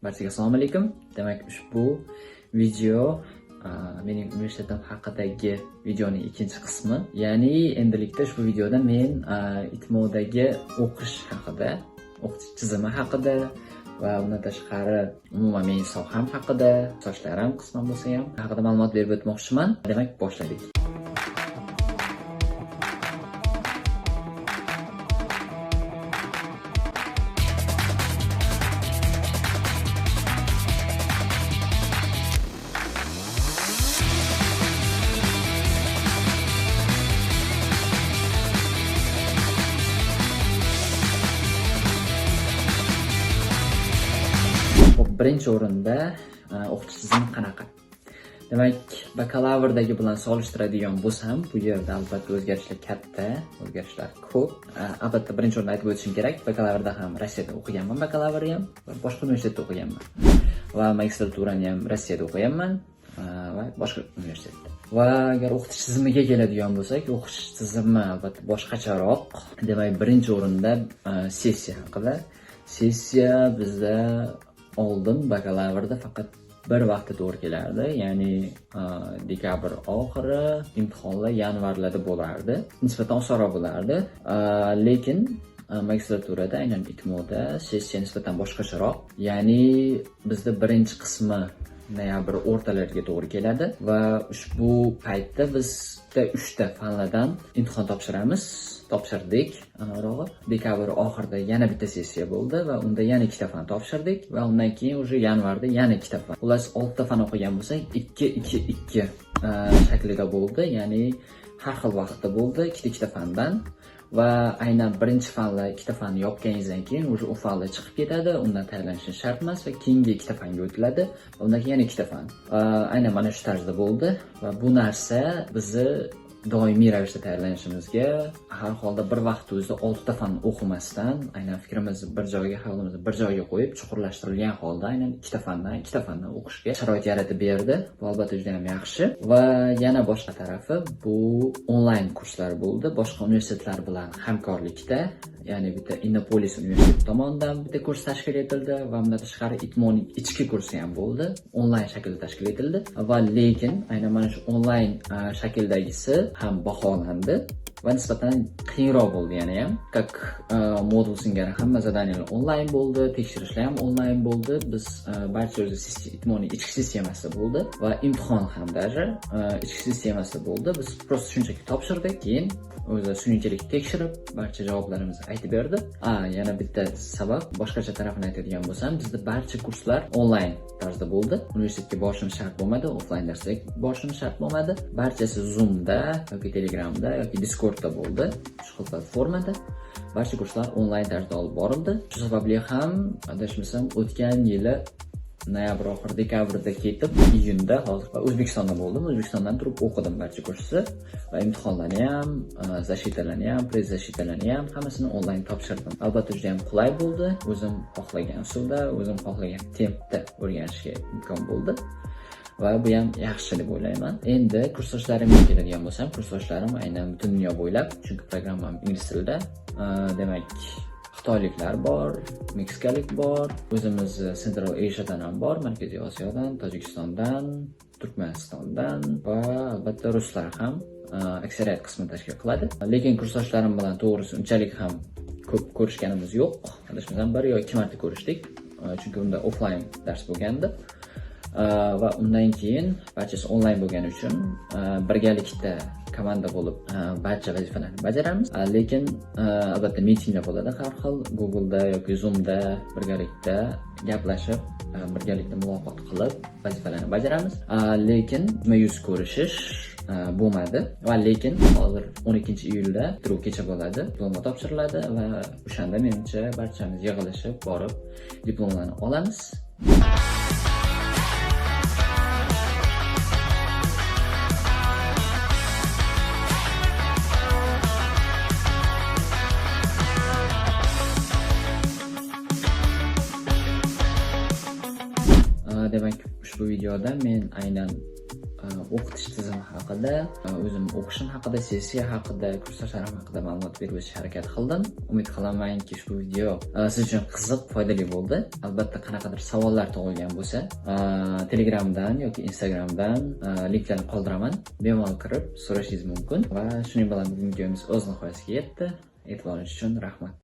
Barchaga assalomu alaykum. Demak, ushbu video mening universitetim haqidagi videoning ikkinchi qismi. Ya'ni endilikda ushbu videoda men ITMO'dagi o'qish haqida, o'qish tizimi haqida va undan tashqari umuman mening soham haqida, sochlarim qisman bo'lsa ham haqida ma'lumot berib o'tmoqchiman. Demak, boshladik. Birinchi o'rinda o'qish tizimi qanaqa? Demak, bakalavrdagi bilan solishtiradigan bo'lsam, bu yerda albatta o'zgarishlar katta, o'zgarishlar ko'p. Albatta birinchi o'rinda aytib o'tishim kerak, bakalavrda ham Rossiyada o'qiganman, bakalavrni ham boshqa universitetda o'qiganman. Va magistraturani ham Rossiyada o'qiganman va boshqa universitetda. Va agar o'qitish tizimiga keladigan bo'lsak, o'qish tizimi albatta boshqacharoq. Demak, birinchi o'rinda sessiya haqida. Sessiya bizda oldin bakalavrda faqat bir vaqtda to'g'ri kelardi, ya'ni dekabr oxiri, imtihonlar yanvarlarda bo'lardi. Nisbatan osonroq bo'lardi. Lekin magistraturada, aynan ITMO'da sessiya nisbatan boshqacharoq. Ya'ni bizda birinchi qismi noyabr o'rtalariga to'g'ri keladi va ushbu paytda bizda 3 ta fanlardan imtihon topshirdik. Aniqrog'i, dekabr oxirida yana bitta sessiya bo'ldi va unda yana 2 ta fan topshirdik va undan keyin o'sha yanvarda yana 2 ta fan. Xullas 6 ta fan o'qigan bo'lsak, 2-2-2 shaklida bo'ldi, ya'ni har xil vaqtda bo'ldi, 2 ta fandan. Va aynan birinchi fanlar 2 ta fanni yopganingizdan keyin o'sha u fanlar chiqib ketadi, undan tayyorlanishni shart emas va keyingi 2 ta fanga o'tiladi va undan keyin yana 2 ta fan. Aynan mana shu tarzda bo'ldi va bu narsa bizni doimiy ravishda tayyorlanishimizga, har holda bir vaqt o'zida 6 ta fan o'qimasdan, aynan fikrimizni bir joyga, xayolimizni bir joyga qo'yib, chuqurlashtirilgan holda aynan 2 ta fandan o'qishga sharoit yaratib berdi. Bu albatta juda ham yaxshi. Va yana boshqa tarafi bu onlayn kurslar bo'ldi. Boshqa universitetlar bilan hamkorlikda, ya'ni bitta Innopolis universiteti tomonidan bitta kurs tashkil etildi va bundan tashqari ITMO'ning ichki kursi ham bo'ldi, onlayn shaklda tashkil etildi. Va lekin aynan mana shu onlayn shakldagisi ham baholandi va nisbatan qiyinroq bo'ldi yana ham. Как modul singari hamma zadaniyalar onlayn bo'ldi, tekshirishlar ham onlayn bo'ldi. Biz barcha o'zi ITMO'ning ichki sistemasida bo'ldi va imtihon ham даже ichki sistemasida bo'ldi. Biz просто shunchaki topshirdik, keyin o'zi sun'iy tekshirib, barcha javoblarimizni aytib berdi. Yana bitta sabab, boshqacha tarafini aytadigan bo'lsam, bizda barcha kurslar onlayn tarzda bo'ldi. Universitetga borishimiz shart bo'lmadi, offlayn darsga borishimiz shart bo'lmadi. Barchasi Zoomda yoki Telegramda yoki Discordda bo'ldi. Shu platformada barcha kurslar onlayn tarzda olib borildi. Shu sababli ham adashmasam o'tgan yili noyabr oxiri dekabrda ketib, iyunda hozir O'zbekistonda bo'ldim. O'zbekistondan turib o'qidim barcha kursni va imtihonlarni ham, zashitalarni ham, prezashitalarni ham hammasini onlayn topshirdim. Albatta juda ham qulay bo'ldi. O'zim xohlagan usulda, o'zim xohlagan tempda o'rganishga imkon bo'ldi. Va bu ham yaxshi deb o'ylayman. Endi kursdoshlarimga keladigan bo'lsam, kursdoshlarim aynan butun dunyo bo'ylab, chunki programmam ingliz tilida. Demak, Xitoyliklar bor, Meksikalik bor, o'zimiz Central Asiadan ham bor, Markaziy Osiyodan, Tojikistondan, Turkmanistondan va albatta ruslar ham aksariyat qismini tashkil qiladi. Lekin kursdoshlarim bilan to'g'risi unchalik ham ko'p ko'rishganimiz yo'q. Adashmasam 1 yoki 2 marta ko'rishdik, chunki unda offlayn dars bo'lgandi. Va undan keyin barchasi onlayn bo'lgani uchun birgalikda komanda bo'lib barcha vazifalarni bajaramiz. Lekin albatta mitinglar bo'ladi har xil, Google'da yoki Zoom'da birgalikda gaplashib, birgalikda muloqot qilib vazifalarni bajaramiz. Lekin yuz ko'rishish bo'lmadi va lekin hozir 12-iyulda bitiruv kecha bo'ladi, diploma topshiriladi va o'shanda menimcha barchamiz yig'ilishib borib diplomlarni olamiz. Demak, ushbu videoda men aynan o'qitish tizimi haqida, o'zim o'qishim haqida, sessiya haqida, kursdoshlarim haqida ma'lumot berib o'tishga harakat qildim. Umid qilamanki, shu video siz uchun qiziq, foydali bo'ldi. Albatta, qanaqadir savollar tug'ilgan bo'lsa, Telegramdan yoki Instagramdan linklarni qoldiraman. Bemalol kirib so'rashingiz mumkin. Va shuning bilan bugungi videomiz o'z nihoyasiga yetdi. E'tiboringiz uchun rahmat.